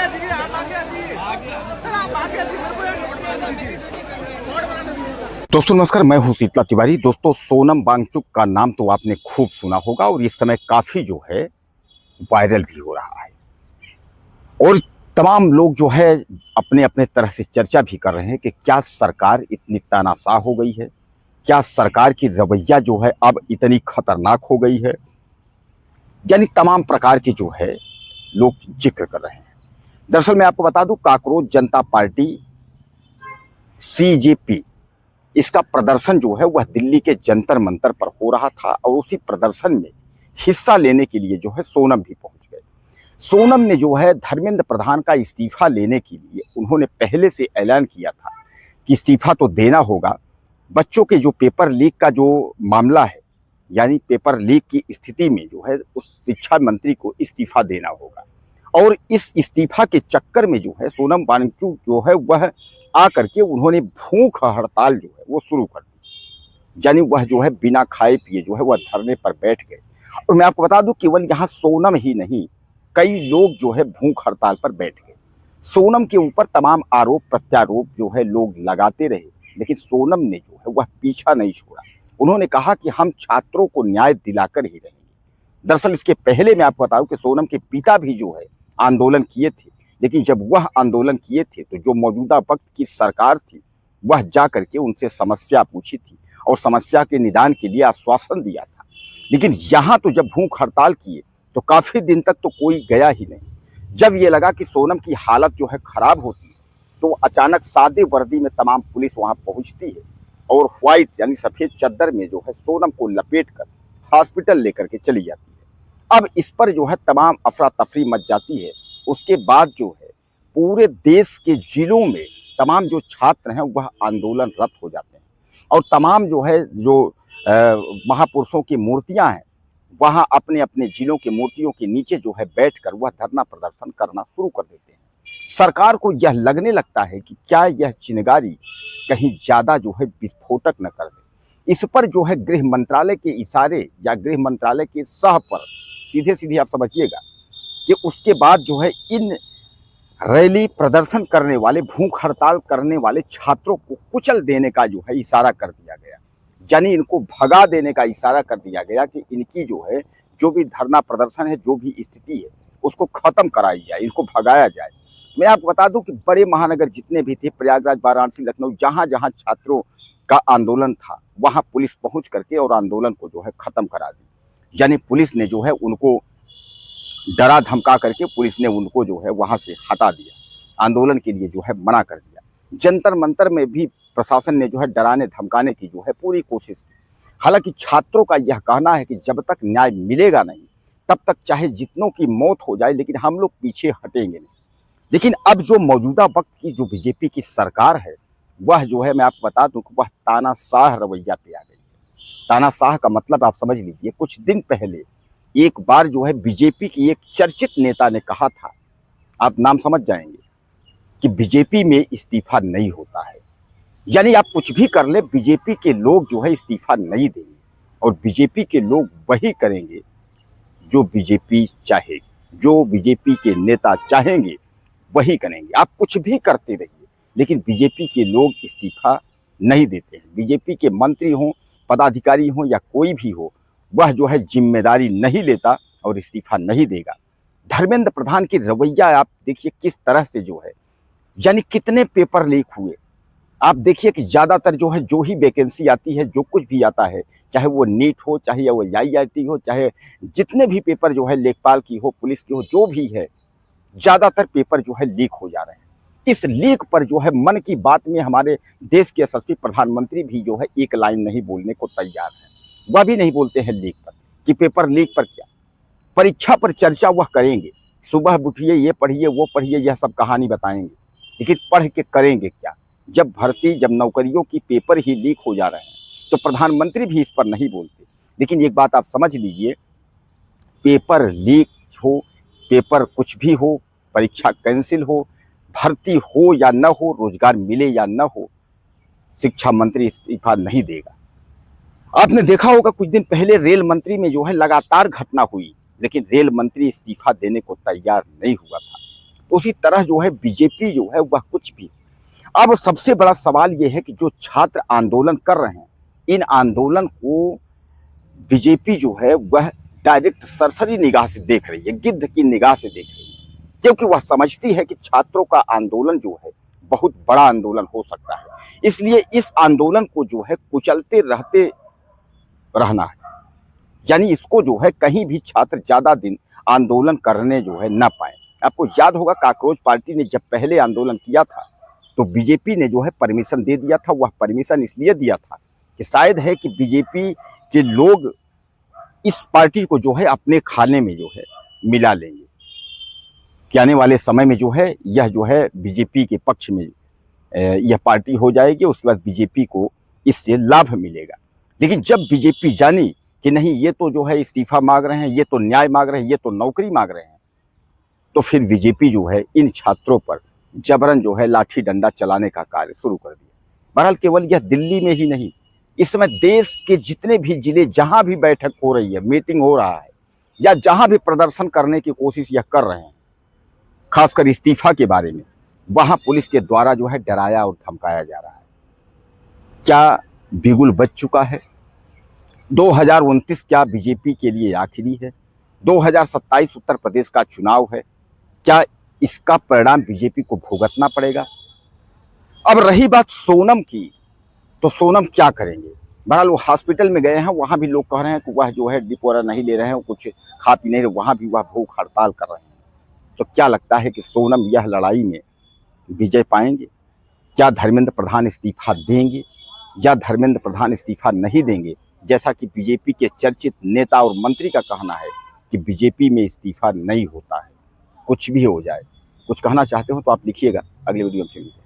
जी, आप आ गया जी। सर आप आ गया जी, मेरे को एक नोट बना दीजिए। नोट बना दीजिए। दोस्तों नमस्कार, मैं हूं शीतला तिवारी। दोस्तों सोनम वांगचुक का नाम तो आपने खूब सुना होगा और इस समय काफी जो है वायरल भी हो रहा है और तमाम लोग जो है अपने अपने तरह से चर्चा भी कर रहे हैं कि क्या सरकार इतनी तानाशाह हो गई है, क्या सरकार की रवैया जो है अब इतनी खतरनाक हो गई है। यानी तमाम प्रकार के जो है लोग जिक्र कर रहे हैं। दरअसल मैं आपको बता दूं, काकरोच जनता पार्टी सीजेपी इसका प्रदर्शन जो है वह दिल्ली के जंतर मंतर पर हो रहा था और उसी प्रदर्शन में हिस्सा लेने के लिए जो है सोनम भी पहुंच गए। सोनम ने जो है धर्मेंद्र प्रधान का इस्तीफा लेने के लिए उन्होंने पहले से ऐलान किया था कि इस्तीफा तो देना होगा। बच्चों के जो पेपर लीक का जो मामला है, यानी पेपर लीक की स्थिति में जो है उस शिक्षा मंत्री को इस्तीफा देना होगा और इस इस्तीफा के चक्कर में जो है सोनम वांगचुक जो है वह आकर के उन्होंने भूख हड़ताल जो है वो शुरू कर दी। यानी वह जो है बिना खाए पिए जो है वह धरने पर बैठ गए। और मैं आपको बता दूं, केवल यहाँ सोनम ही नहीं, कई लोग जो है भूख हड़ताल पर बैठ गए। सोनम के ऊपर तमाम आरोप प्रत्यारोप जो है लोग लगाते रहे, लेकिन सोनम ने जो है वह पीछा नहीं छोड़ा। उन्होंने कहा कि हम छात्रों को न्याय दिलाकर ही रहेंगे। दरअसल इसके पहले मैं आपको बताऊं कि सोनम के पिता भी जो है आंदोलन किए थे, लेकिन जब वह आंदोलन किए थे तो जो मौजूदा वक्त की सरकार थी वह जा करके उनसे समस्या पूछी थी और समस्या के निदान के लिए आश्वासन दिया था। लेकिन यहाँ तो जब भूख हड़ताल किए तो काफी दिन तक तो कोई गया ही नहीं। जब ये लगा कि सोनम की हालत जो है खराब होती है तो अचानक सादे वर्दी में तमाम पुलिस वहां पहुंचती है और व्हाइट यानी सफेद चद्दर में जो है सोनम को लपेट कर हॉस्पिटल लेकर के चली जाती है। अब इस पर जो है तमाम अफरा तफरी मच जाती है। उसके बाद जो है पूरे देश के जिलों में तमाम जो छात्र हैं वह आंदोलनरत हो जाते हैं और तमाम जो है जो महापुरुषों की मूर्तियां हैं वहां अपने अपने जिलों के मूर्तियों के नीचे जो है बैठकर वह धरना प्रदर्शन करना शुरू कर देते हैं। सरकार को यह लगने लगता है कि क्या यह चिनगारी कहीं ज्यादा जो है विस्फोटक न कर दे। इस पर जो है गृह मंत्रालय के इशारे या गृह मंत्रालय के सह पर सीधे सीधे आप समझिएगा कि उसके बाद जो है इन रैली प्रदर्शन करने वाले भूख हड़ताल करने वाले छात्रों को कुचल देने का जो है इशारा कर दिया गया। यानी इनको भगा देने का इशारा कर दिया गया कि इनकी जो है जो भी धरना प्रदर्शन है, जो भी स्थिति है उसको खत्म कराई जाए, इनको भगाया जाए। मैं आपको बता दूं कि बड़े महानगर जितने भी थे, प्रयागराज, वाराणसी, लखनऊ, जहां जहां छात्रों का आंदोलन था वहां पुलिस पहुंच करके और आंदोलन को जो है खत्म करा दी। यानी पुलिस ने जो है उनको डरा धमका करके पुलिस ने उनको जो है वहां से हटा दिया, आंदोलन के लिए जो है मना कर दिया। जंतर मंतर में भी प्रशासन ने जो है डराने धमकाने की जो है पूरी कोशिश की। हालांकि छात्रों का यह कहना है कि जब तक न्याय मिलेगा नहीं तब तक चाहे जितनों की मौत हो जाए लेकिन हम लोग पीछे हटेंगे नहीं। लेकिन अब जो मौजूदा वक्त की जो बीजेपी की सरकार है वह जो है मैं आपको बता दूं कि वह तानाशाह रवैया पे आ गई है। तानाशाह का मतलब आप समझ लीजिए, कुछ दिन पहले एक बार जो है बीजेपी की एक चर्चित नेता ने कहा था, आप नाम समझ जाएंगे, कि बीजेपी में इस्तीफा नहीं होता है। यानी आप कुछ भी कर ले, बीजेपी के लोग जो है इस्तीफा नहीं देंगे और बीजेपी के लोग वही करेंगे जो बीजेपी चाहेगी, जो बीजेपी के नेता चाहेंगे वही करेंगे। आप कुछ भी करते रहिए लेकिन बीजेपी के लोग इस्तीफा नहीं देते हैं। बीजेपी के मंत्री हों, पदाधिकारी हों या कोई भी हो, वह जो है जिम्मेदारी नहीं लेता और इस्तीफा नहीं देगा। धर्मेंद्र प्रधान की रवैया आप देखिए किस तरह से जो है, यानी कितने पेपर लीक हुए। आप देखिए कि ज़्यादातर जो है जो ही वैकेंसी आती है, जो कुछ भी आता है, चाहे वो नीट हो, चाहे वो आईआईटी हो, चाहे जितने भी पेपर जो है लेखपाल की हो, पुलिस की हो, जो भी है, ज़्यादातर पेपर जो है लीक हो जा रहे हैं। इस लीक पर जो है मन की बात में हमारे देश के यशस्वी प्रधानमंत्री भी जो है एक लाइन नहीं बोलने को तैयार है। वह भी नहीं बोलते हैं लीक पर, कि पेपर लीक पर क्या, परीक्षा पर चर्चा वह करेंगे। सुबह उठिए, ये पढ़िए, वो पढ़िए, यह सब कहानी बताएंगे, लेकिन पढ़ के करेंगे क्या? जब भर्ती, जब नौकरियों की पेपर ही लीक हो जा रहे हैं तो प्रधानमंत्री भी इस पर नहीं बोलते। लेकिन एक बात आप समझ लीजिए, पेपर लीक हो, पेपर कुछ भी हो, परीक्षा कैंसिल हो, भर्ती हो या न हो, रोजगार मिले या न हो, शिक्षा मंत्री इस्तीफा नहीं देगा। आपने देखा होगा कुछ दिन पहले रेल मंत्री में जो है लगातार घटना हुई, लेकिन रेल मंत्री इस्तीफा देने को तैयार नहीं हुआ था। तो उसी तरह जो है बीजेपी जो है वह कुछ भी। अब सबसे बड़ा सवाल यह है कि जो छात्र आंदोलन कर रहे हैं, इन आंदोलन को बीजेपी जो है वह डायरेक्ट सरसरी निगाह से देख रही है, गिद्ध की निगाह से देख रही है, क्योंकि वह समझती है कि छात्रों का आंदोलन जो है बहुत बड़ा आंदोलन हो सकता है। इसलिए इस आंदोलन को जो है कुचलते रहते रहना है, यानी इसको जो है कहीं भी छात्र ज्यादा दिन आंदोलन करने जो है न पाए। आपको याद होगा काकरोच पार्टी ने जब पहले आंदोलन किया था तो बीजेपी ने जो है परमिशन दे दिया था। वह परमिशन इसलिए दिया था कि शायद है कि बीजेपी के लोग इस पार्टी को जो है अपने खाने में जो है मिला लेंगे कि आने वाले समय में जो है यह जो है बीजेपी के पक्ष में यह पार्टी हो जाएगी, उसके बाद बीजेपी को इससे लाभ मिलेगा। लेकिन जब बीजेपी जानी कि नहीं, ये तो जो है इस्तीफा मांग रहे हैं, ये तो न्याय मांग रहे हैं, ये तो नौकरी मांग रहे हैं, तो फिर बीजेपी जो है इन छात्रों पर जबरन जो है लाठी डंडा चलाने का कार्य शुरू कर दिया। बहरहाल केवल यह दिल्ली में ही नहीं, इस समय देश के जितने भी जिले जहां भी बैठक हो रही है, मीटिंग हो रहा है, या जहां भी प्रदर्शन करने की कोशिश यह कर रहे हैं, खासकर इस्तीफा के बारे में, वहां पुलिस के द्वारा जो है डराया और धमकाया जा रहा है। क्या बिगुल बज चुका है? 2029 क्या बीजेपी के लिए आखिरी है? 2027 उत्तर प्रदेश का चुनाव है, क्या इसका परिणाम बीजेपी को भुगतना पड़ेगा? अब रही बात सोनम की, तो सोनम क्या करेंगे? बहरहाल वो हॉस्पिटल में गए हैं, वहां भी लोग कह रहे हैं कि वह जो है डिप वगैरह नहीं ले रहे हैं, कुछ खा पी नहीं रहे, वहां भी वह भूख हड़ताल कर रहे हैं। तो क्या लगता है कि सोनम यह लड़ाई में विजय पाएंगे? क्या धर्मेंद्र प्रधान इस्तीफा देंगे या धर्मेंद्र प्रधान इस्तीफा नहीं देंगे? जैसा कि बीजेपी के चर्चित नेता और मंत्री का कहना है कि बीजेपी में इस्तीफा नहीं होता है, कुछ भी हो जाए। कुछ कहना चाहते हो तो आप लिखिएगा, अगले वीडियो में फिर मिलते हैं।